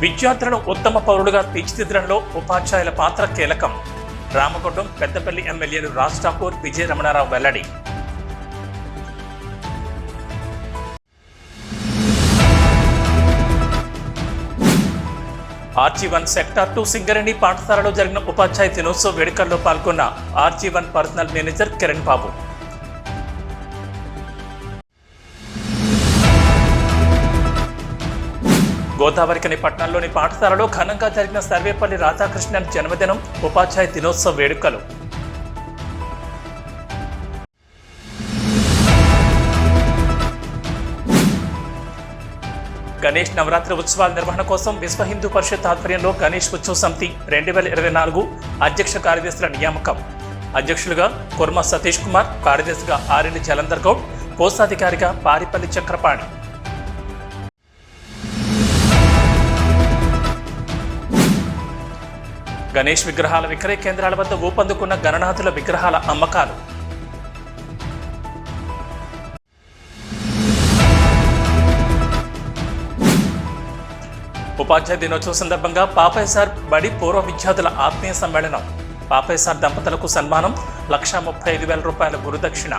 విద్యార్థులను ఉత్తమ పౌరులుగా తీర్చిదిద్దడంలో ఉపాధ్యాయుల పాత్ర కీలకం. రామగుండం పెద్దపల్లి ఎమ్మెల్యేలు రాజ్ ఠాకూర్, విజయ రమణారావు వెల్లడి. RG1 సెక్టార్ 2 సింగరేణి పాఠశాలలో జరిగిన ఉపాధ్యాయ దినోత్సవ వేడుకల్లో పాల్గొన్న RG1 పర్సనల్ మేనేజర్ కిరణ్ బాబు. గోదావరికని పట్టణంలోని పాఠశాలలో ఘనంగా జరిగిన సర్వేపల్లి రాధాకృష్ణన్ జన్మదినం, ఉపాధ్యాయ దినోత్సవ వేడుకలు. గణేష్ నవరాత్రి ఉత్సవాల నిర్వహణ కోసం విశ్వ హిందూ పరిషత్ ఆధ్వర్యంలో గణేష్ ఉత్సవ సమితి 2024 అధ్యక్ష కార్యదర్శుల నియామకం. అధ్యక్షులుగా కుర్మ సతీష్ కుమార్, కార్యదర్శిగా ఆరెల్లి జలంధర్ గౌడ్, కోశాధికారిగా పారిపల్లి చక్రపాణి. గణేష్ విగ్రహాల విక్రయ కేంద్రాల వద్ద ఊపందుకున్న గణనాథుల విగ్రహాల అమ్మకాలు. ఉపాధ్యాయ దినోత్సవం సందర్భంగా పాపయ్య సార్ బడి పూర్వ విద్యార్థుల ఆత్మీయ సమ్మేళనం. పాపయ్య సార్ దంపతులకు సన్మానం, 1,35,000 రూపాయల గురుదక్షిణ.